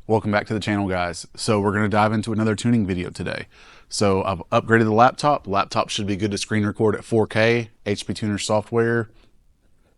Welcome back to the channel, guys. So we're going to dive into another tuning video today. So I've upgraded the laptop. Laptop should be good to screen record at 4K. HPtuners software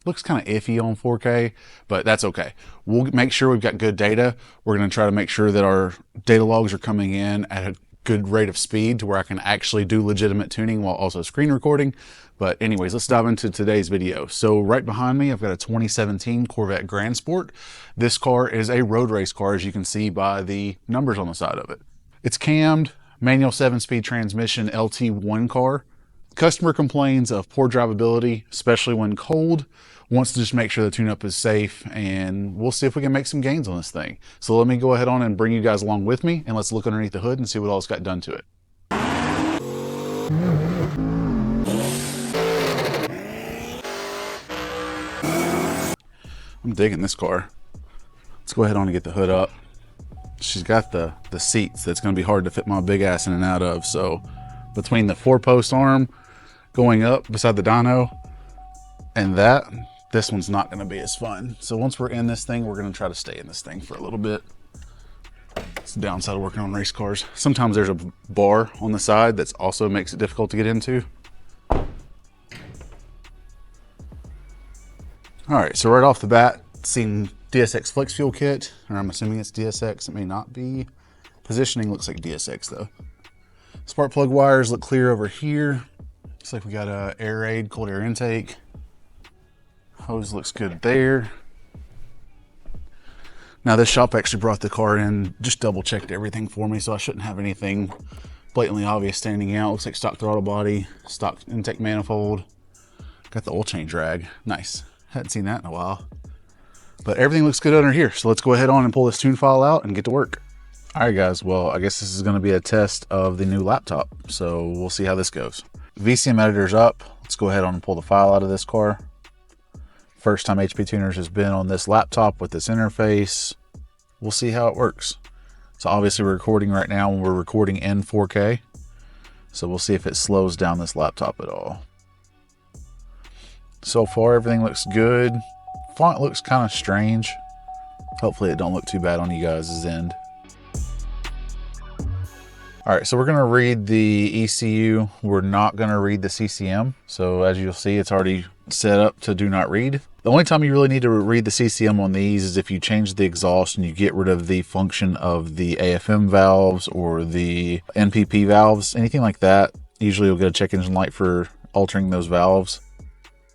looks kind of iffy on 4K, but that's okay. We'll make sure we've got good data. We're going to try to make sure that our data logs are coming in at a good rate of speed to where I can actually do legitimate tuning while also screen recording. But anyways, let's dive into today's video. So right behind me, I've got a 2017 Corvette Grand Sport. This car is a road race car, as you can see by the numbers on the side of it. It's cammed, manual 7-speed transmission LT1 car. Customer complains of poor drivability, especially when cold. Wants to just make sure the tune-up is safe, and we'll see if we can make some gains on this thing. So let me go ahead on and bring you guys along with me, and let's look underneath the hood and see what all it's got done to it. I'm digging this car. Let's go ahead on and get the hood up. She's got the seats that's going to be hard to fit my big ass in and out of. So between the 4-post arm going up beside the dyno and that, this one's not going to be as fun. So once we're in this thing, we're going to try to stay in this thing for a little bit. It's the downside of working on race cars. Sometimes there's a bar on the side that also makes it difficult to get into. All right, so right off the bat, seeing DSX Flex Fuel Kit, or I'm assuming it's DSX, it may not be. Positioning looks like DSX though. Spark plug wires look clear over here. Looks like we got a air aid, cold air intake. Hose looks good there. Now this shop actually brought the car in, just double checked everything for me, so I shouldn't have anything blatantly obvious standing out. Looks like stock throttle body, stock intake manifold. Got the oil change rag, nice. Hadn't seen that in a while. But everything looks good under here, so let's go ahead on and pull this tune file out and get to work. All right guys, well I guess this is going to be a test of the new laptop, so we'll see how this goes. VCM editor's up. Let's go ahead on and pull the file out of this car. First time HPtuners has been on this laptop with this interface. We'll see how it works. So obviously we're recording right now and we're recording in 4K. So we'll see if it slows down this laptop at all. So far everything looks good. Font looks kind of strange. Hopefully it don't look too bad on you guys' end. All right, so we're gonna read the ECU. We're not gonna read the CCM. So as you'll see, it's already set up to do not read. The only time you really need to read the CCM on these is if you change the exhaust and you get rid of the function of the AFM valves or the NPP valves, anything like that. Usually you'll get a check engine light for altering those valves.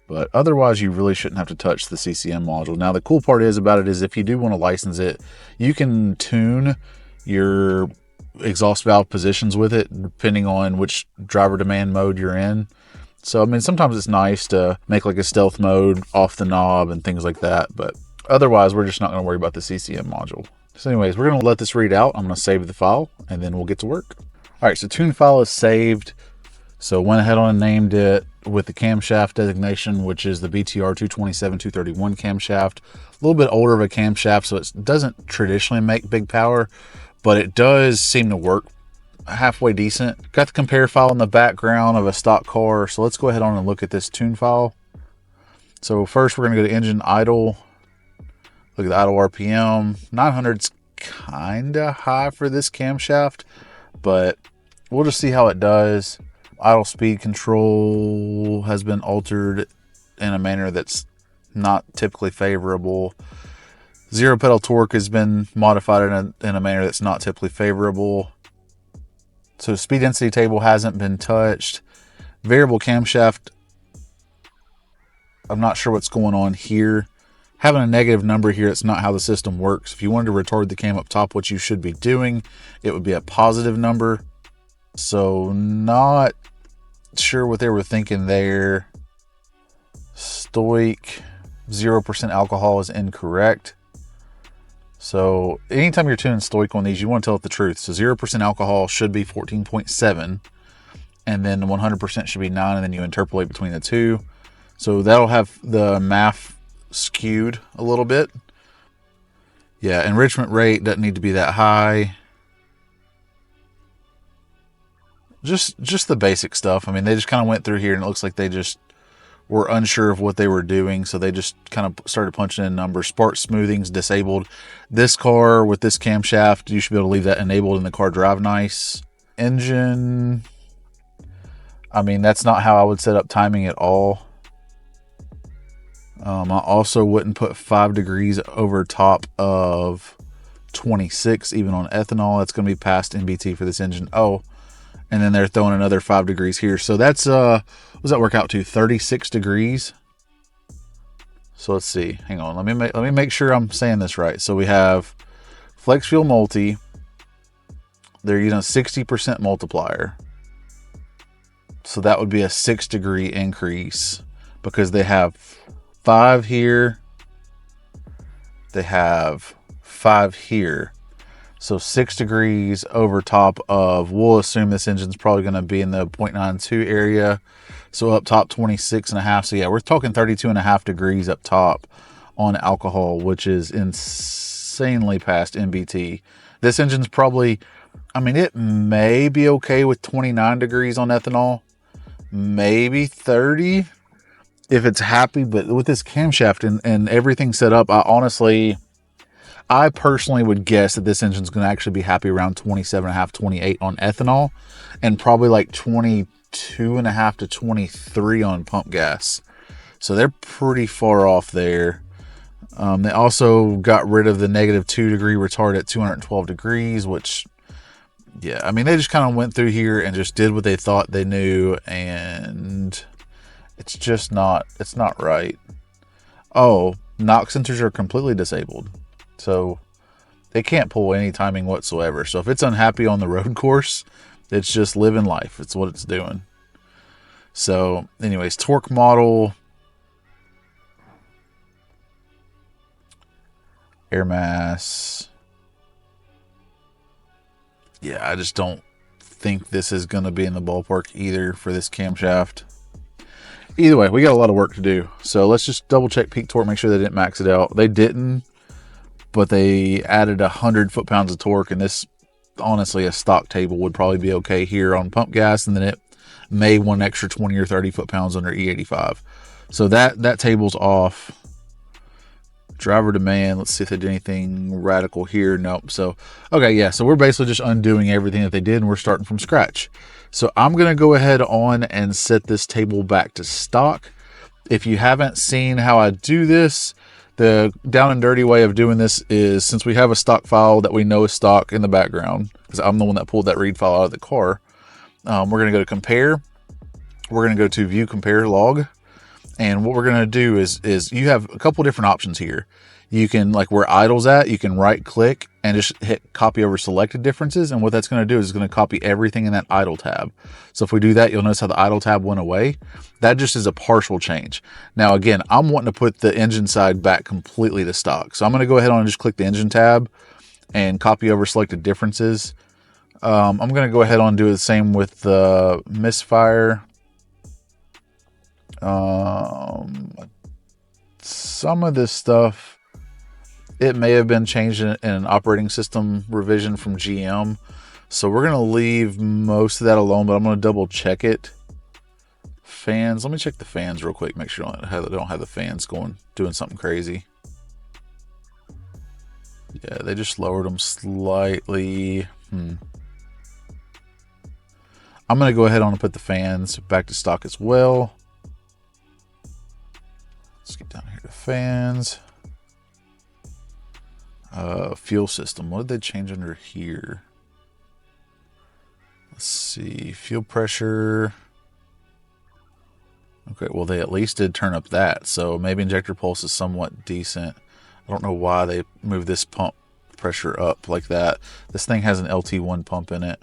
But otherwise, you really shouldn't have to touch the CCM module. Now, the cool part about it is if you do want to license it, you can tune your exhaust valve positions with it, depending on which driver demand mode you're in. So, I mean, sometimes it's nice to make like a stealth mode off the knob and things like that. But otherwise, we're just not going to worry about the CCM module. So anyways, we're going to let this read out. I'm going to save the file, and then we'll get to work. All right, so tune file is saved. So went ahead on and named it with the camshaft designation, which is the BTR 227-231 camshaft. A little bit older of a camshaft, so it doesn't traditionally make big power, but it does seem to work halfway decent. Got the compare file in the background of a stock car, so let's go ahead on and look at this tune file. So first we're going to go to engine idle. Look at the idle RPM. 900's kind of high for this camshaft, but we'll just see how it does. Idle speed control has been altered in a manner that's not typically favorable. Zero pedal torque has been modified in a manner that's not typically favorable. So speed density table hasn't been touched. Variable camshaft, I'm not sure what's going on here. Having a negative number here, it's not how the system works. If you wanted to retard the cam up top, what you should be doing, it would be a positive number. So not sure what they were thinking there. Stoic 0% alcohol is incorrect. So anytime you're tuning stoic on these, you want to tell it the truth. So 0% alcohol should be 14.7, and then 100% should be 9, and then you interpolate between the two. So that'll have the math skewed a little bit. Yeah, enrichment rate doesn't need to be that high. Just the basic stuff. I mean, they just kind of went through here and it looks like they just were unsure of what they were doing, so they just kind of started punching in numbers. Spark smoothing's disabled. This car with this camshaft, you should be able to leave that enabled and the car drive nice. Engine, I mean, that's not how I would set up timing at all. I also wouldn't put 5 degrees over top of 26, even on ethanol. That's going to be past NBT for this engine. Oh, and then they're throwing another 5 degrees here. So that's, what does that work out to? 36 degrees. So let's see. Hang on. Let me make sure I'm saying this right. So we have Flex Fuel Multi. They're using a 60% multiplier. So that would be a 6 degree increase because they have 5 here. They have 5 here. So 6 degrees over top of, we'll assume this engine's probably going to be in the 0.92 area. So up top 26.5. So yeah, we're talking 32.5 degrees up top on alcohol, which is insanely past NBT. This engine's probably, I mean, it may be okay with 29 degrees on ethanol, maybe 30 if it's happy, but with this camshaft and everything set up, I personally would guess that this engine's going to actually be happy around 27.5, 28 on ethanol, and probably like 22.5 to 23 on pump gas. So they're pretty far off there. They also got rid of the -2 degree retard at 212 degrees, which, yeah, I mean, they just kind of went through here and just did what they thought they knew, and it's just not, it's not right. Oh, knock sensors are completely disabled. So they can't pull any timing whatsoever. So if it's unhappy on the road course, it's just living life. It's what it's doing. So anyways, torque model, air mass. Yeah, I just don't think this is going to be in the ballpark either for this camshaft. Either way, we got a lot of work to do. So let's just double check peak torque, make sure they didn't max it out. They didn't, but they added 100 foot-pounds of torque, and this, honestly, a stock table would probably be okay here on pump gas, and then it may one extra 20 or 30 foot-pounds under E85. So that table's off. Driver demand, let's see if they did anything radical here. Nope. So, okay, yeah, so we're basically just undoing everything that they did, and we're starting from scratch. So I'm going to go ahead on and set this table back to stock. If you haven't seen how I do this, the down and dirty way of doing this is, since we have a stock file that we know is stock in the background, because I'm the one that pulled that read file out of the car, we're going to go to compare. We're going to go to view compare log. And what we're going to do is you have a couple different options here. You can, like where idle's at, you can right click and just hit copy over selected differences. And what that's going to do is it's going to copy everything in that idle tab. So if we do that, you'll notice how the idle tab went away. That just is a partial change. Now, again, I'm wanting to put the engine side back completely to stock. So I'm going to go ahead and just click the engine tab and copy over selected differences. I'm going to go ahead and do the same with the misfire. Some of this stuff, it may have been changed in an operating system revision from GM. So we're going to leave most of that alone, but I'm going to double check it. Fans, let me check the fans real quick. Make sure I don't have the fans doing something crazy. Yeah, they just lowered them slightly. I'm going to go ahead and put the fans back to stock as well. Let's get down here to fans. Fuel system. What did they change under here? Let's see. Fuel pressure. Okay, well, they at least did turn up that. So maybe injector pulse is somewhat decent. I don't know why they moved this pump pressure up like that. This thing has an LT1 pump in it.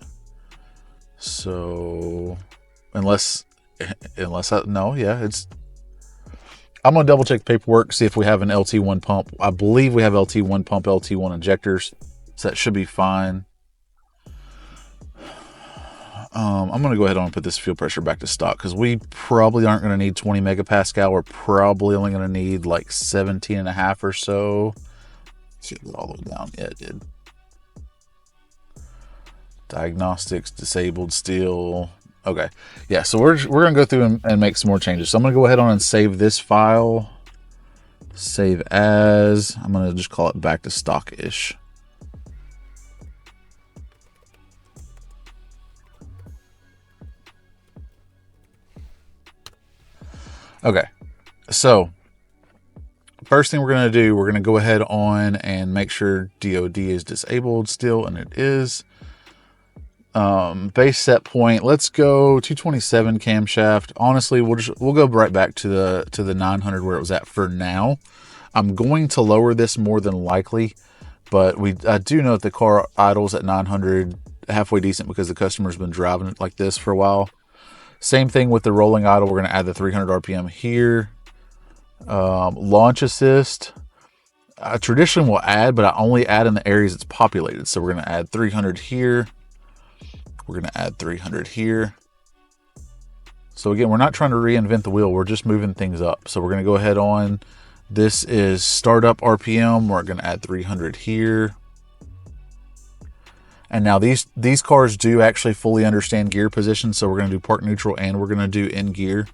So unless no, yeah, it's, I'm going to double check the paperwork, see if we have an LT1 pump. I believe we have LT1 pump, LT1 injectors, so that should be fine. I'm going to go ahead and put this fuel pressure back to stock because we probably aren't going to need 20 megapascal. We're probably only going to need like 17.5 or so. See it all the way down. Yeah, it did. Diagnostics disabled still. Okay. Yeah, so we're going to go through and make some more changes. So I'm going to go ahead on and save this file. Save as. I'm going to just call it back to stock-ish. Okay. So first thing we're going to do, we're going to go ahead on and make sure DOD is disabled still, and it is. Base set point, let's go 227 camshaft. Honestly, we'll go right back to the 900 where it was at for now. I'm going to lower this more than likely, but I do know that the car idles at 900 halfway decent because the customer's been driving it like this for a while. Same thing with the rolling idle. We're going to add the 300 RPM here. Launch assist, I traditionally will add, but I only add in the areas it's populated. So we're going to add 300 here. We're going to add 300 here. So again, we're not trying to reinvent the wheel. We're just moving things up. So we're going to go ahead on. This is startup RPM. We're going to add 300 here. And now these cars do actually fully understand gear position. So we're going to do park neutral and we're going to do in gear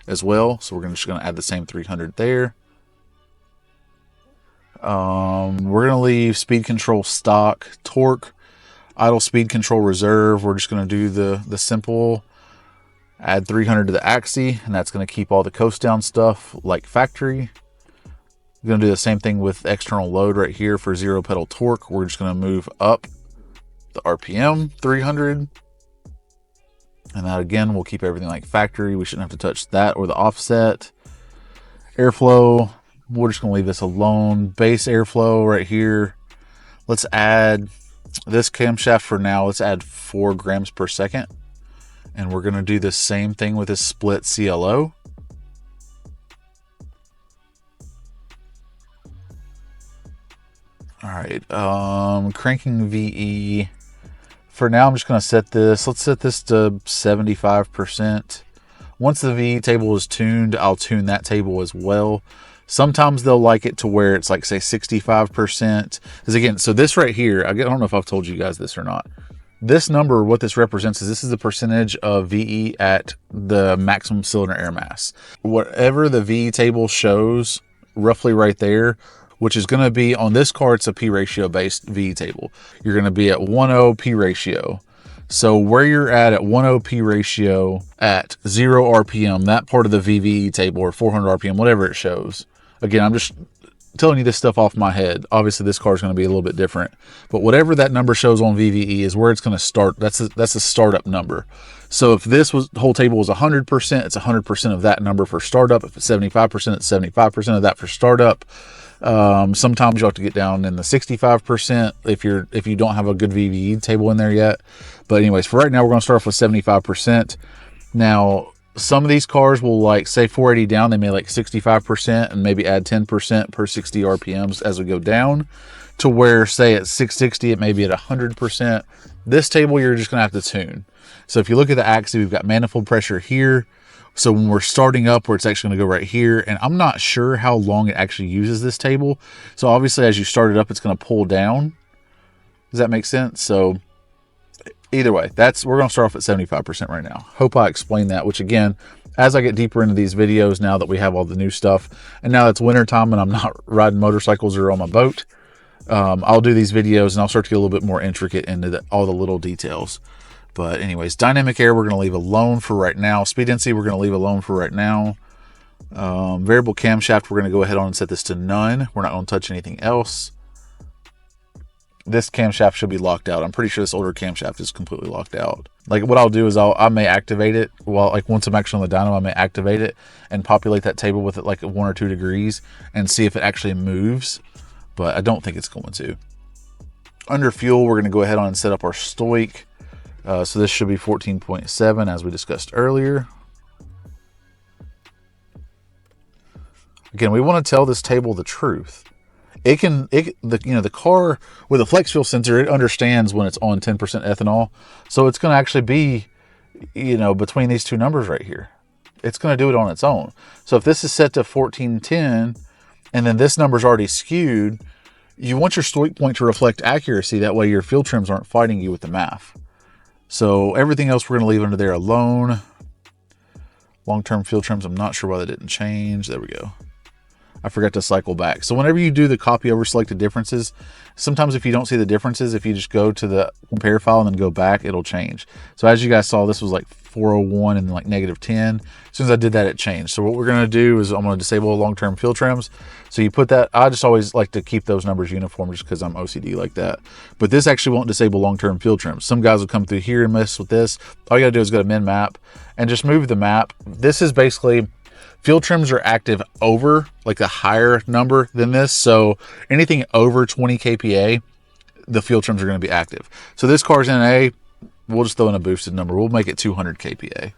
as well. So we're just going to add the same 300 there. We're going to leave speed control stock, torque, idle speed control reserve. We're just going to do the simple, add 300 to the axis, and that's going to keep all the coast down stuff like factory. We're going to do the same thing with external load right here for 0 pedal torque. We're just going to move up the RPM 300. And that again, we'll keep everything like factory. We shouldn't have to touch that or the offset. Airflow, we're just going to leave this alone. Base airflow right here. Let's add this camshaft for now. Let's add 4 grams per second. And we're going to do the same thing with this split CLO. All right, cranking VE. For now, I'm just going to set this. Let's set this to 75%. Once the VE table is tuned, I'll tune that table as well. Sometimes they'll like it to where it's like, say, 65%. Because again, so this right here, I don't know if I've told you guys this or not. This number, what this represents is this is the percentage of VE at the maximum cylinder air mass. Whatever the VE table shows, roughly right there, which is going to be on this car, it's a P ratio based VE table. You're going to be at 1:0 P ratio. So where you're at 1:0 P ratio at 0 RPM, that part of the VVE table, or 400 RPM, whatever it shows. Again, I'm just telling you this stuff off my head. Obviously, this car is going to be a little bit different. But whatever that number shows on VVE is where it's going to start. That's a startup number. So if this whole table was 100%, it's 100% of that number for startup. If it's 75%, it's 75% of that for startup. Sometimes you have to get down in the 65% if you don't have a good VVE table in there yet. But anyways, for right now, we're going to start off with 75%. Now, some of these cars will, like, say 480 down, they may like 65% and maybe add 10% per 60 RPMs as we go down, to where, say, at 660, it may be at 100%. This table, you're just going to have to tune. So if you look at the axis, we've got manifold pressure here. So when we're starting up, where it's actually going to go right here, and I'm not sure how long it actually uses this table. So obviously, as you start it up, it's going to pull down. Does that make sense? So either way, we're going to start off at 75% right now. Hope I explained that, which again, as I get deeper into these videos, now that we have all the new stuff, and now it's winter time and I'm not riding motorcycles or on my boat, I'll do these videos and I'll start to get a little bit more intricate into all the little details. But anyways, dynamic air, we're going to leave alone for right now. Speed density, we're going to leave alone for right now. Variable camshaft, we're going to go ahead on and set this to none. We're not going to touch anything else. This camshaft should be locked out. I'm pretty sure this older camshaft is completely locked out. Like, what I'll do is I may activate it. Well, like, once I'm actually on the dyno, I may activate it and populate that table with it like 1 or 2 degrees and see if it actually moves. But I don't think it's going to. Under fuel, we're going to go ahead on and set up our stoic. So this should be 14.7 as we discussed earlier. Again, we want to tell this table the truth. The car with a flex fuel sensor, it understands when it's on 10% ethanol. So it's going to actually be, between these two numbers right here. It's going to do it on its own. So if this is set to 1410 and then this number's already skewed, you want your stoic point to reflect accuracy. That way your fuel trims aren't fighting you with the math. So everything else we're going to leave under there alone. Long-term field trims, I'm not sure why that didn't change. There we go. I forgot to cycle back. So whenever you do the copy over selected differences, sometimes if you don't see the differences, if you just go to the compare file and then go back, it'll change. So as you guys saw, this was like 401 and like -10. As soon as I did that, it changed. So what we're going to do is I'm going to disable long-term field trims. So you put that, I just always like to keep those numbers uniform just because I'm OCD like that. But this actually won't disable long-term field trims. Some guys will come through here and mess with this. All you got to do is go to min map and just move the map. This is basically, field trims are active over like a higher number than this. So anything over 20 kPa, the field trims are going to be active. So this car's in A, we'll just throw in a boosted number. We'll make it 200 kPa.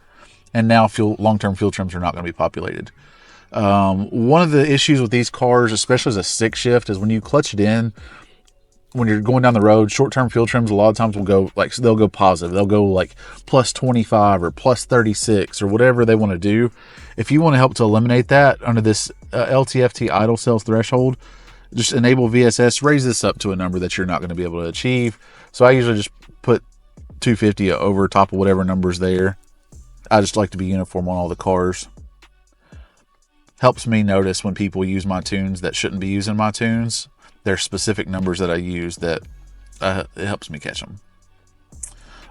And now long-term field trims are not going to be populated. One of the issues with these cars, especially as a stick shift, is when you clutch it in, when you're going down the road, short-term field trims a lot of times will go like, they'll go positive. They'll go like +25 or +36 or whatever they want to do. If you want to help to eliminate that under this LTFT idle cells threshold, just enable VSS, raise this up to a number that you're not going to be able to achieve. So I usually just put 250 over top of whatever number's there. I just like to be uniform on all the cars. Helps me notice when people use my tunes that shouldn't be using my tunes. There's specific numbers that I use that it helps me catch them.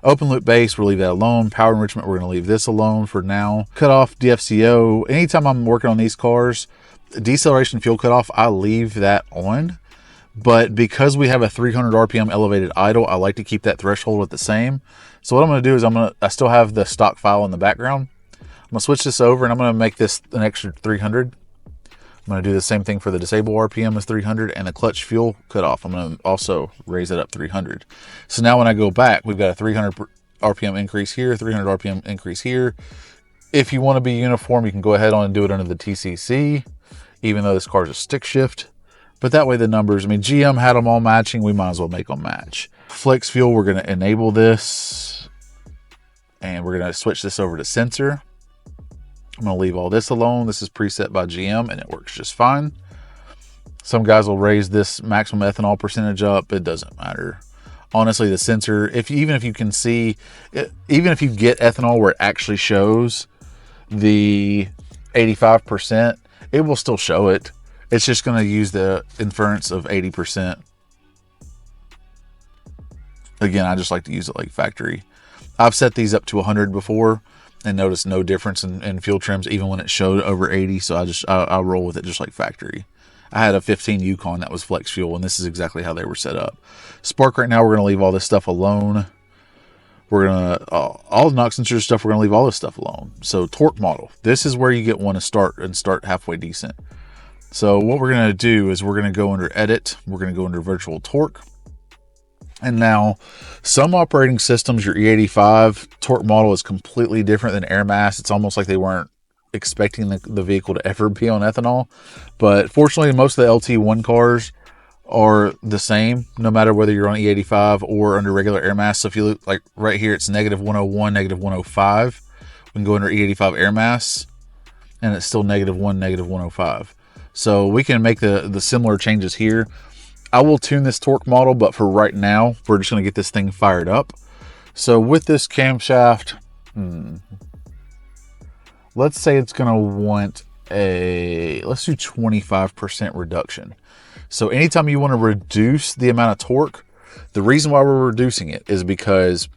Open loop base, we'll leave that alone. Power enrichment, we're going to leave this alone for now. Cutoff, DFCO. Anytime I'm working on these cars, deceleration fuel cutoff, I leave that on. But because we have a 300 RPM elevated idle, I like to keep that threshold at the same. So what I'm going to do is I still have the stock file in the background. I'm going to switch this over and I'm going to make this an extra 300. I'm going to do the same thing for the disable RPM as 300 and the clutch fuel cutoff. I'm going to also raise it up 300. So now when I go back, we've got a 300 RPM increase here, 300 RPM increase here. If you want to be uniform, you can go ahead on and do it under the TCC, even though this car is a stick shift. But that way the numbers, I mean, GM had them all matching. We might as well make them match. Flex fuel, we're going to enable this. And we're going to switch this over to sensor. I'm going to leave all this alone. This is preset by GM and it works just fine. Some guys will raise this maximum ethanol percentage up. It doesn't matter. Honestly, the sensor, even if you can see, even if you get ethanol where it actually shows the 85%, it will still show it. It's just going to use the inference of 80%. Again, I just like to use it like factory. I've set these up to 100 before and noticed no difference in fuel trims even when it showed over 80. So I roll with it just like factory. I had a 15 Yukon that was flex fuel, and this is exactly how they were set up. Spark right now, we're going to leave all this stuff alone. We're going to, all the knock sensor stuff, we're going to leave all this stuff alone. So torque model, this is where you get one to start halfway decent. So what we're going to do is we're going to go under edit. We're going to go under virtual torque. And now some operating systems, your E85 torque model is completely different than air mass. It's almost like they weren't expecting the vehicle to ever be on ethanol. But fortunately, most of the LT1 cars are the same, no matter whether you're on E85 or under regular air mass. So if you look like right here, it's -101, -105. We can go under E85 air mass and it's still -1, -105. So we can make the similar changes here. I will tune this torque model, but for right now, we're just going to get this thing fired up. So with this camshaft, let's say it's going to want let's do 25% reduction. So anytime you want to reduce the amount of torque, the reason why we're reducing it is because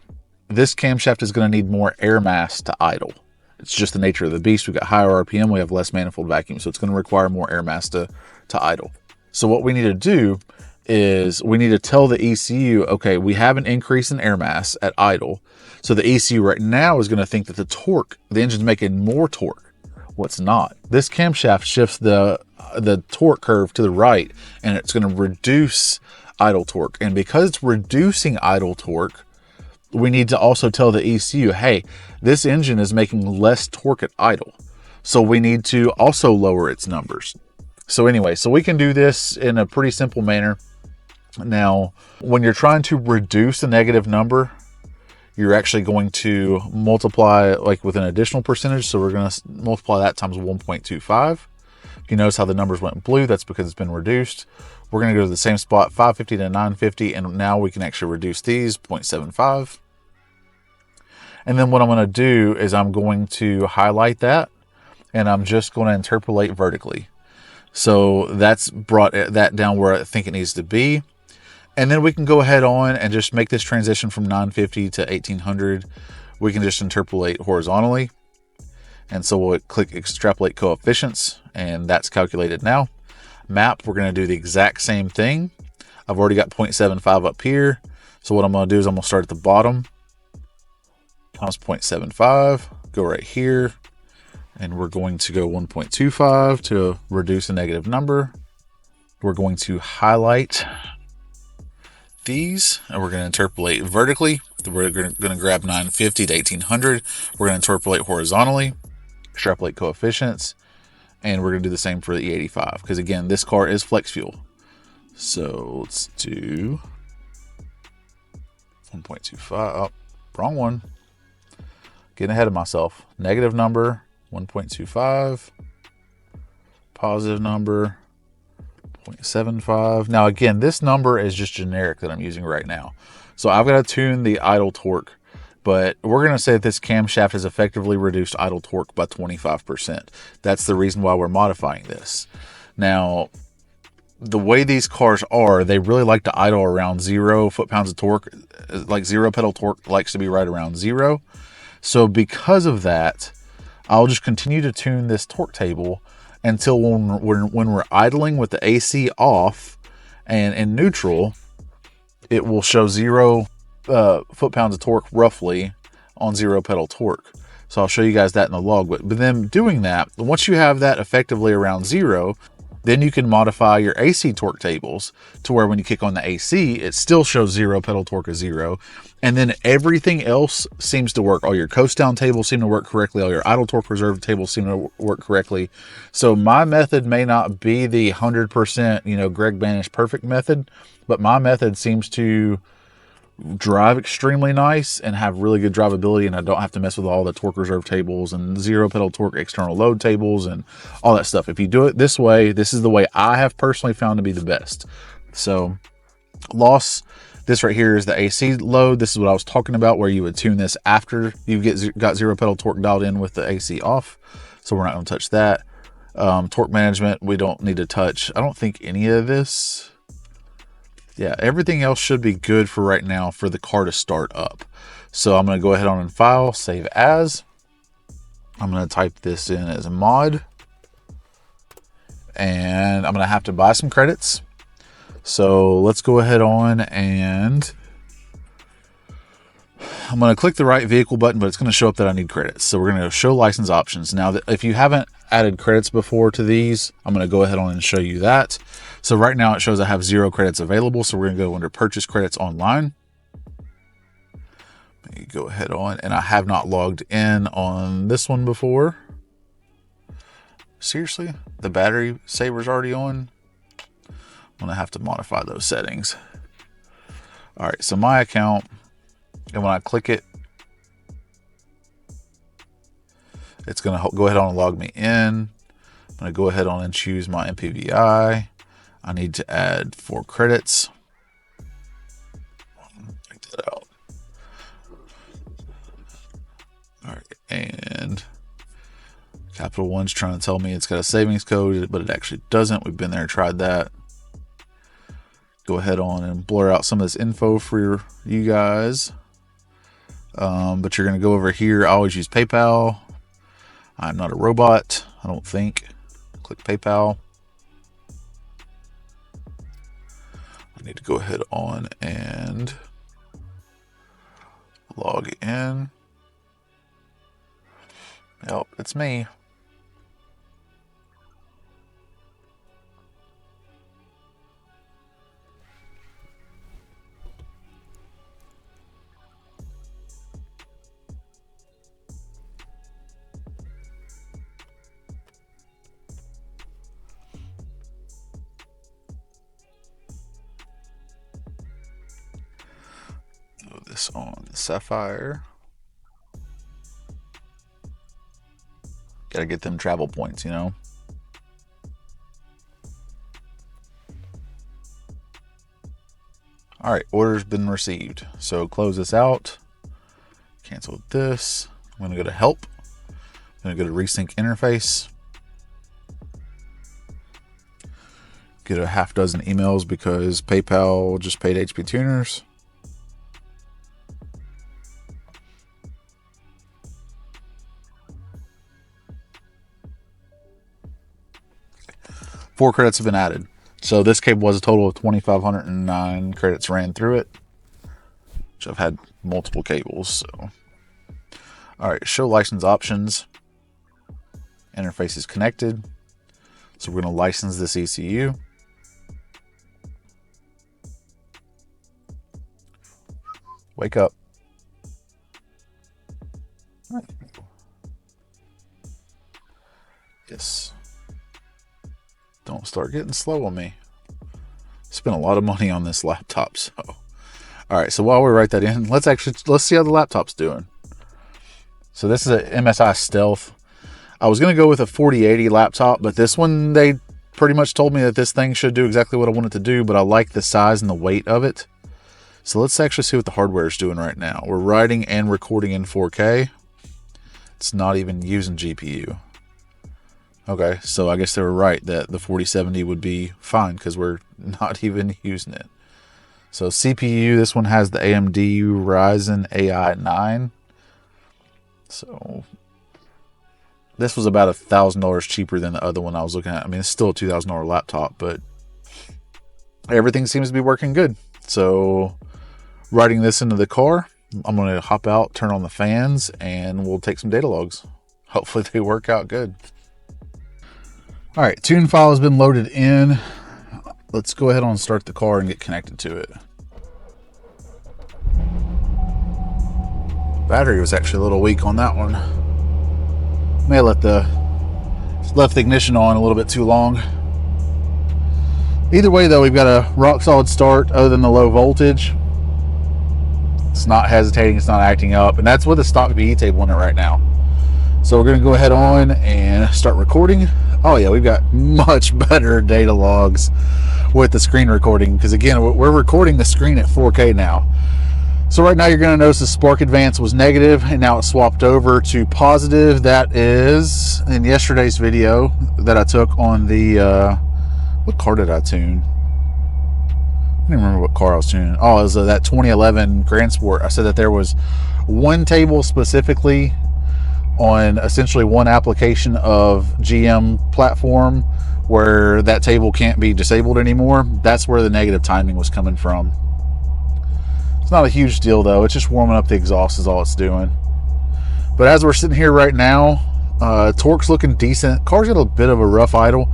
this camshaft is going to need more air mass to idle. It's just the nature of the beast. We've got higher RPM, we have less manifold vacuum, so it's going to require more air mass to idle. So what we need to do is we need to tell the ECU, okay, we have an increase in air mass at idle. So the ECU right now is going to think that the engine's making more torque. What's not. This camshaft shifts the torque curve to the right, and it's going to reduce idle torque. And because it's reducing idle torque, we need to also tell the ECU, hey, this engine is making less torque at idle. So we need to also lower its numbers. So anyway, so we can do this in a pretty simple manner. Now, when you're trying to reduce a negative number, you're actually going to multiply like with an additional percentage. So we're going to multiply that times 1.25. You notice how the numbers went blue. That's because it's been reduced. We're going to go to the same spot, 550 to 950. And now we can actually reduce these 0.75. And then what I'm going to do is I'm going to highlight that, and I'm just going to interpolate vertically. So that's brought that down where I think it needs to be. And then we can go ahead on and just make this transition from 950 to 1800. We can just interpolate horizontally. And so we'll click extrapolate coefficients, and that's calculated now. Map, we're going to do the exact same thing. I've already got 0.75 up here. So what I'm going to do is I'm going to start at the bottom, times 0.75, go right here, and we're going to go 1.25 to reduce a negative number. We're going to highlight these, and we're going to interpolate vertically. We're going to grab 950 to 1800. We're going to interpolate horizontally, extrapolate coefficients, and we're going to do the same for the E85, because again, this car is flex fuel. So let's do 1.25. Oh, wrong one. Getting ahead of myself. Negative number, 1.25. Positive number, 0.75. Now again, this number is just generic that I'm using right now. So I've got to tune the idle torque, but we're going to say that this camshaft has effectively reduced idle torque by 25%. That's the reason why we're modifying this. Now, the way these cars are, they really like to idle around 0 foot-pounds of torque. Like 0 pedal torque likes to be right around 0. So because of that, I'll just continue to tune this torque table until when we're idling with the AC off and in neutral, it will show 0 foot-pounds of torque roughly on 0 pedal torque. So I'll show you guys that in the log. But then doing that, once you have that effectively around 0, then you can modify your AC torque tables to where when you kick on the AC, it still shows 0 pedal torque is 0. And then everything else seems to work. All your coast down tables seem to work correctly. All your idle torque reserve tables seem to work correctly. So my method may not be the 100%, Greg Banish perfect method, but my method seems to drive extremely nice and have really good drivability, and I don't have to mess with all the torque reserve tables and 0 pedal torque external load tables and all that stuff. If you do it this way, this is the way I have personally found to be the best. So loss, this right here is the AC load. This is what I was talking about, where you would tune this after you got 0 pedal torque dialed in with the AC off. So we're not going to touch that. Torque management, we don't need to touch, I don't think, any of this. Yeah, everything else should be good for right now for the car to start up. So I'm going to go ahead on and file, save as. I'm going to type this in as a mod. And I'm going to have to buy some credits. So let's go ahead on and I'm going to click the right vehicle button, but it's going to show up that I need credits. So we're going to show license options. Now, if you haven't added credits before to these, I'm going to go ahead on and show you that. So right now it shows I have 0 credits available. So we're going to go under purchase credits online. Let me go ahead on, and I have not logged in on this one before. Seriously, the battery saver's already on. I'm going to have to modify those settings. All right, so my account, and when I click it, it's going to go ahead on and log me in. I'm going to go ahead on and choose my MPVI. I need to add 4 credits. Take that out. All right, and Capital One's trying to tell me it's got a savings code, but it actually doesn't. We've been there and tried that. Go ahead on and blur out some of this info for you guys. But you're going to go over here. I always use PayPal. I'm not a robot, I don't think. Click PayPal. I need to go ahead on and log in. Yep, it's me. This on Sapphire. Gotta get them travel points, All right, order's been received. So close this out. Cancel this. I'm going to go to help. I'm going to go to resync interface. Get a half dozen emails because PayPal just paid HPtuners. Four credits have been added. So this cable was a total of 2,509 credits ran through it, which I've had multiple cables. So, all right, show license options. Interface is connected. So we're going to license this ECU. Wake up. All right. Yes. Don't start getting slow on me. Spent a lot of money on this laptop, so. All right, so while we write that in, let's see how the laptop's doing. So this is a MSI Stealth. I was going to go with a 4080 laptop, but this one, they pretty much told me that this thing should do exactly what I want it to do, but I like the size and the weight of it. So let's actually see what the hardware is doing right now. We're writing and recording in 4K. It's not even using GPU. Okay, so I guess they were right that the 4070 would be fine because we're not even using it. So CPU, this one has the AMD Ryzen AI 9. So this was about $1,000 cheaper than the other one I was looking at. I mean, it's still a $2,000 laptop, but everything seems to be working good. So writing this into the car, I'm going to hop out, turn on the fans, and we'll take some data logs. Hopefully they work out good. All right, tune file has been loaded in. Let's go ahead and start the car and get connected to it. Battery was actually a little weak on that one. May have left the ignition on a little bit too long. Either way though, we've got a rock solid start other than the low voltage. It's not hesitating, it's not acting up, and that's with a stock VE table on it right now. So we're going to go ahead on and start recording. Oh yeah, we've got much better data logs with the screen recording because again, we're recording the screen at 4K now. So right now you're going to notice the spark advance was negative and now it's swapped over to positive. That is in yesterday's video that I took on the, what car did I tune? I don't remember what car I was tuning. Oh, it was that 2011 Grand Sport. I said that there was one table specifically on essentially one application of GM platform where that table can't be disabled anymore. That's where the negative timing was coming from. It's not a huge deal though. It's just warming up the exhaust is all it's doing. But as we're sitting here right now, torque's looking decent. Car's got a bit of a rough idle.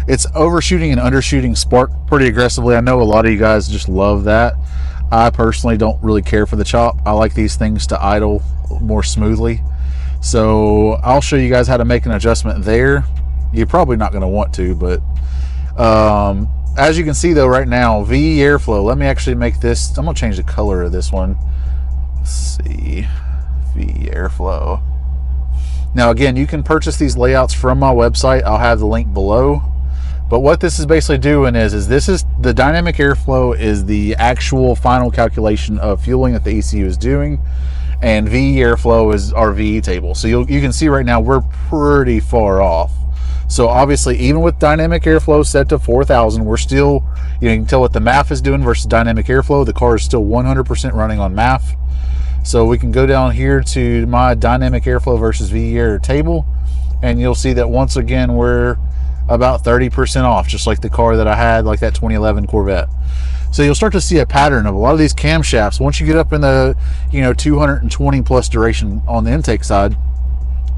It's overshooting and undershooting spark pretty aggressively. I know a lot of you guys just love that. I personally don't really care for the chop. I like these things to idle more smoothly. So I'll show you guys how to make an adjustment there. You're probably not going to want to, but as you can see though right now, VE airflow, let me actually make this, I'm going to change the color of this one. Let's see, VE airflow. Now again, you can purchase these layouts from my website. I'll have the link below. But what this is basically doing is this is the dynamic airflow is the actual final calculation of fueling that the ECU is doing. And VE airflow is our VE table. So you can see right now we're pretty far off. So obviously even with dynamic airflow set to 4,000, we're still, you can tell what the MAF is doing versus dynamic airflow. The car is still 100% running on MAF. So we can go down here to my dynamic airflow versus VE air table, and you'll see that once again we're about 30% off, just like the car that I had, like that 2011 Corvette. So you'll start to see a pattern of a lot of these camshafts. Once you get up in the 220 plus duration on the intake side,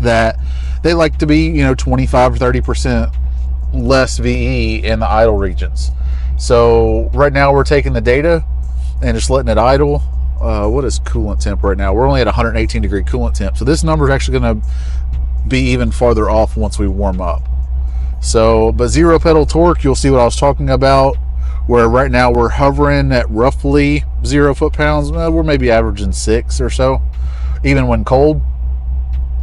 that they like to be 25 or 30% less VE in the idle regions. So right now we're taking the data and just letting it idle. What is coolant temp right now? We're only at 118 degree coolant temp. So this number is actually going to be even farther off once we warm up. So, but zero pedal torque, you'll see what I was talking about, where right now we're hovering at roughly 0 foot-pounds. We're maybe averaging 6 or so, even when cold.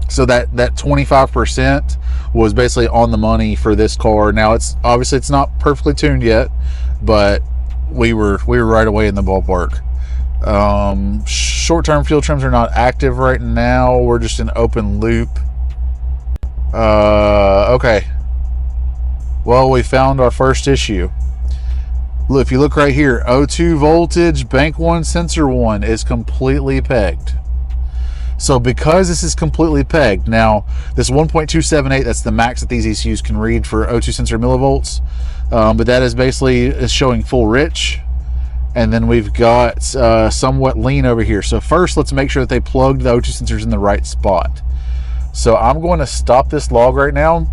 So that 25% was basically on the money for this car. Now it's obviously it's not perfectly tuned yet, but we were right away in the ballpark. Short-term fuel trims are not active right now. We're just in open loop. Okay. Well, we found our first issue. Look, if you look right here, O2 voltage, bank 1, sensor 1 is completely pegged. So because this is completely pegged, now this 1.278, that's the max that these ECUs can read for O2 sensor millivolts. But that is basically showing full rich. And then we've got somewhat lean over here. So first, let's make sure that they plugged the O2 sensors in the right spot. So I'm going to stop this log right now.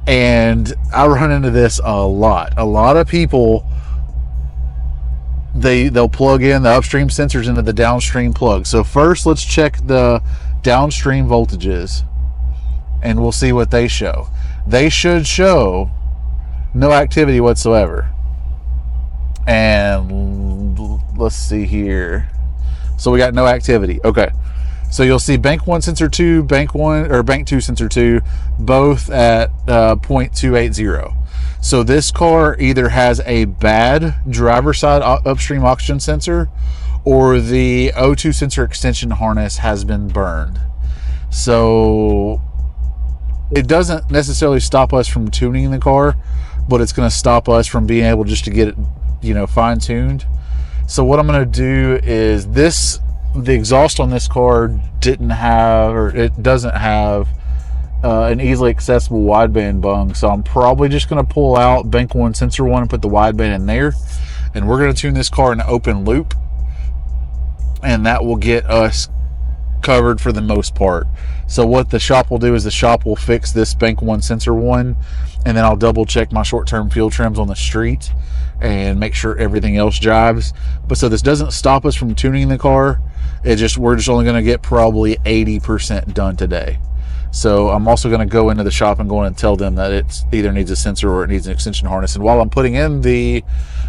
And I run into this a lot. A lot of people, they'll plug in the upstream sensors into the downstream plug. So first, let's check the downstream voltages. And we'll see what they show. They should show no activity whatsoever. And let's see here. So we got no activity. Okay. So you'll see bank 1 sensor 2, bank 1 or bank 2 sensor 2 both at 0.280. So this car either has a bad driver side upstream oxygen sensor, or the O2 sensor extension harness has been burned. So it doesn't necessarily stop us from tuning the car, but it's going to stop us from being able just to get it, you know, fine-tuned. So what I'm going to do is the exhaust on this car doesn't have an easily accessible wideband bung. So I'm probably just going to pull out bank 1 sensor 1 and put the wideband in there. And we're going to tune this car in an open loop. And that will get us covered for the most part. So what the shop will do is the shop will fix this bank 1 sensor 1. And then I'll double check my short-term fuel trims on the street and make sure everything else jives. But so this doesn't stop us from tuning the car. We're just only going to get probably 80% done today. So I'm also going to go into the shop and go in and tell them that it either needs a sensor or it needs an extension harness. And while I'm putting in the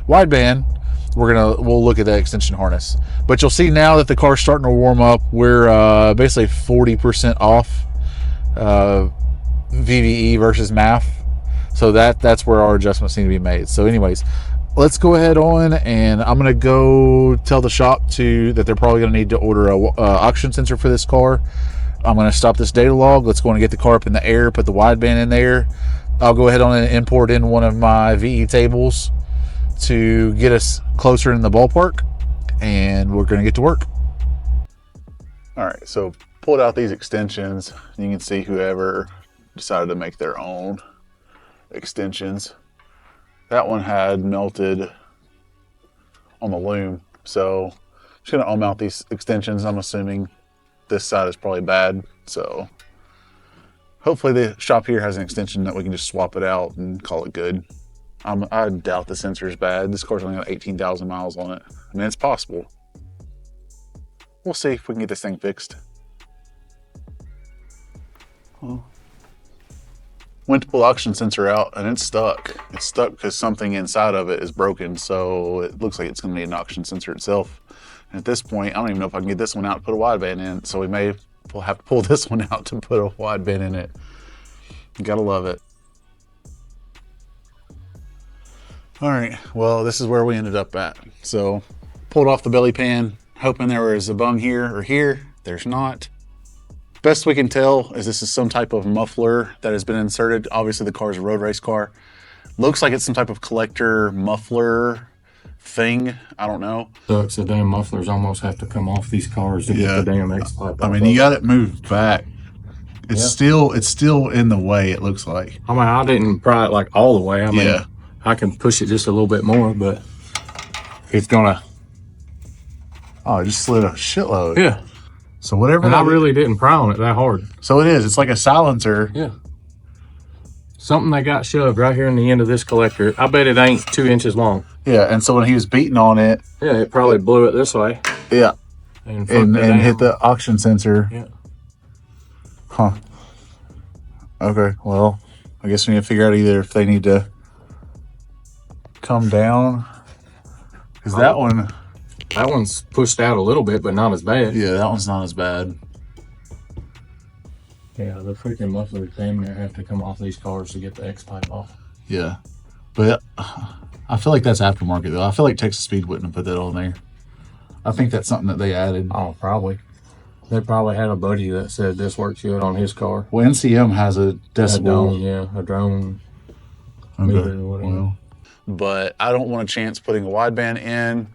wideband, we'll look at that extension harness. But you'll see now that the car's starting to warm up. We're basically 40% off VVE versus MAF. So that's where our adjustments need to be made. So anyways, let's go ahead on, and I'm going to go tell the shop that they're probably going to need to order a oxygen sensor for this car. I'm going to stop this data log. Let's go and get the car up in the air, put the wideband in there. I'll go ahead on and import in one of my VE tables to get us closer in the ballpark, and we're going to get to work. All right, so pulled out these extensions. You can see whoever decided to make their own extensions. That one had melted on the loom, so I'm just going to unmount these extensions. I'm assuming this side is probably bad, so hopefully the shop here has an extension that we can just swap it out and call it good. I doubt the sensor is bad. This car's only got 18,000 miles on it. I mean, it's possible. We'll see if we can get this thing fixed. Well, went to pull the oxygen sensor out and it's stuck. It's stuck because something inside of it is broken, so it looks like it's going to need an oxygen sensor itself. And at this point, I don't even know if I can get this one out to put a wideband in, so we'll have to pull this one out to put a wideband in it. You gotta love it. All right, well, this is where we ended up at. So pulled off the belly pan, hoping there was a bung here or here. There's not. Best we can tell is this is some type of muffler that has been inserted. Obviously the car is a road race car. Looks like it's some type of collector muffler thing. I don't know. Sucks. The damn mufflers almost have to come off these cars to get the damn X pipe. I mean, you got it moved back. It's still in the way, it looks like. I mean, I didn't pry it like all the way. I mean, I can push it just a little bit more, but it's gonna. Oh, it just slid a shitload. Yeah. So whatever. And I really didn't pry on it that hard. So it is. It's like a silencer. Yeah. Something they got shoved right here in the end of this collector. I bet it ain't 2 inches long. Yeah, and so when he was beating on it. Yeah, it probably blew it this way. Yeah. And hit the oxygen sensor. Yeah. Huh. Okay, well, I guess we need to figure out either if they need to come down. Because that one's pushed out a little bit, but not as bad. Yeah, that one's not as bad. Yeah, the freaking mufflers damn near have to come off these cars to get the X pipe off. Yeah, but I feel like that's aftermarket though. I feel like Texas Speed wouldn't have put that on there. I think that's something that they added. Oh, probably. They probably had a buddy that said this works good on his car. Well, NCM has a decibel. A drone Okay. meter or whatever. Well, but I don't want a chance putting a wideband in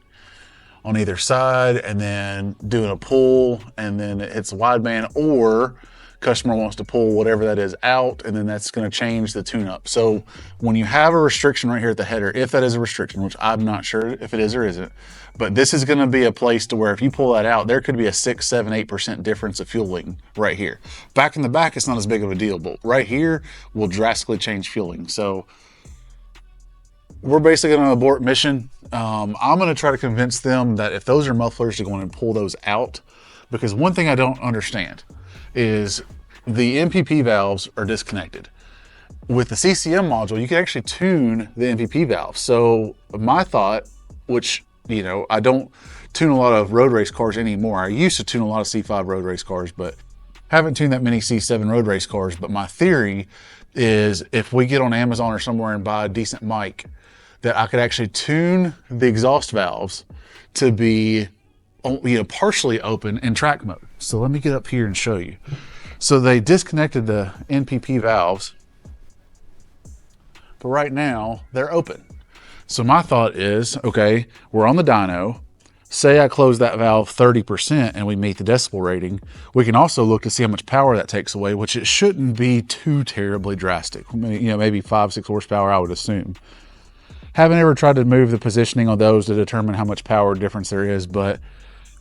on either side and then doing a pull and then it's wideband, or customer wants to pull whatever that is out and then that's going to change the tune-up. So when you have a restriction right here at the header, if that is a restriction, which I'm not sure if it is or isn't, but this is going to be a place to where if you pull that out, there could be a 6, 7, 8% difference of fueling right here. Back in the back, it's not as big of a deal, but right here will drastically change fueling. So we're basically going to abort mission. I'm going to try to convince them that if those are mufflers, to go in and pull those out, because one thing I don't understand is the MPP valves are disconnected. With the CCM module, you can actually tune the MPP valve. So my thought, which, you know, I don't tune a lot of road race cars anymore. I used to tune a lot of C5 road race cars, but haven't tuned that many C7 road race cars. But my theory is if we get on Amazon or somewhere and buy a decent mic, that I could actually tune the exhaust valves to be, you know, partially open in track mode. So let me get up here and show you. So they disconnected the NPP valves, but right now they're open. So my thought is, okay, we're on the dyno. Say I close that valve 30% and we meet the decibel rating. We can also look to see how much power that takes away, which it shouldn't be too terribly drastic. You know, maybe 5, 6 horsepower, I would assume. Haven't ever tried to move the positioning on those to determine how much power difference there is, but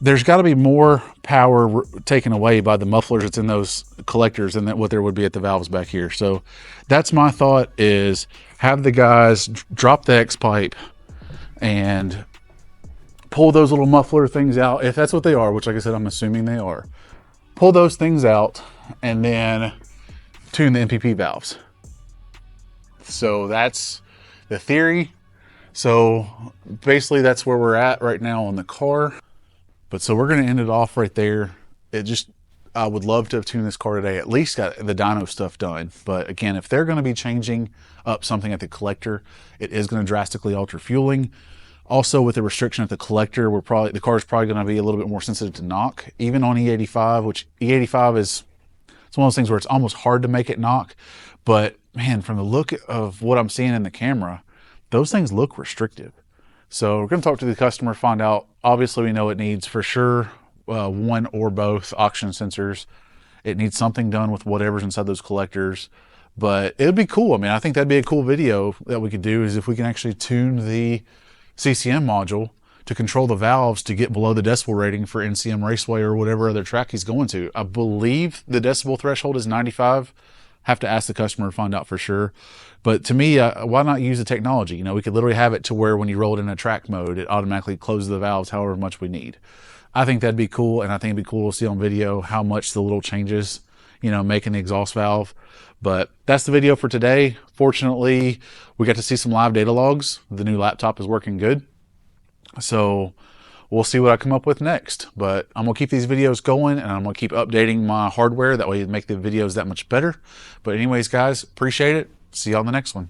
there's got to be more power taken away by the mufflers that's in those collectors than what there would be at the valves back here. So that's my thought, is have the guys drop the X pipe and pull those little muffler things out, if that's what they are, which like I said, I'm assuming they are. Pull those things out and then tune the MPP valves. So that's the theory. So basically that's where we're at right now on the car. But so we're going to end it off right there. I would love to have tuned this car today, at least got the dyno stuff done. But again, if they're going to be changing up something at the collector, it is going to drastically alter fueling. Also with the restriction at the collector, the car is probably going to be a little bit more sensitive to knock, even on E85, which E85 it's one of those things where it's almost hard to make it knock. But man, from the look of what I'm seeing in the camera, those things look restrictive. So we're going to talk to the customer, find out. Obviously, we know it needs for sure one or both oxygen sensors. It needs something done with whatever's inside those collectors. But it would be cool. I mean, I think that'd be a cool video that we could do, is if we can actually tune the CCM module to control the valves to get below the decibel rating for NCM Raceway or whatever other track he's going to. I believe the decibel threshold is 95. Have to ask the customer to find out for sure. But to me, why not use the technology? You know, we could literally have it to where when you roll it in a track mode, it automatically closes the valves however much we need. I think that'd be cool, and I think it'd be cool to see on video how much the little changes, you know, making the exhaust valve. But that's the video for today. Fortunately, we got to see some live data logs. The new laptop is working good. So we'll see what I come up with next. But I'm going to keep these videos going, and I'm going to keep updating my hardware. That way it make the videos that much better. But anyways, guys, appreciate it. See you on the next one.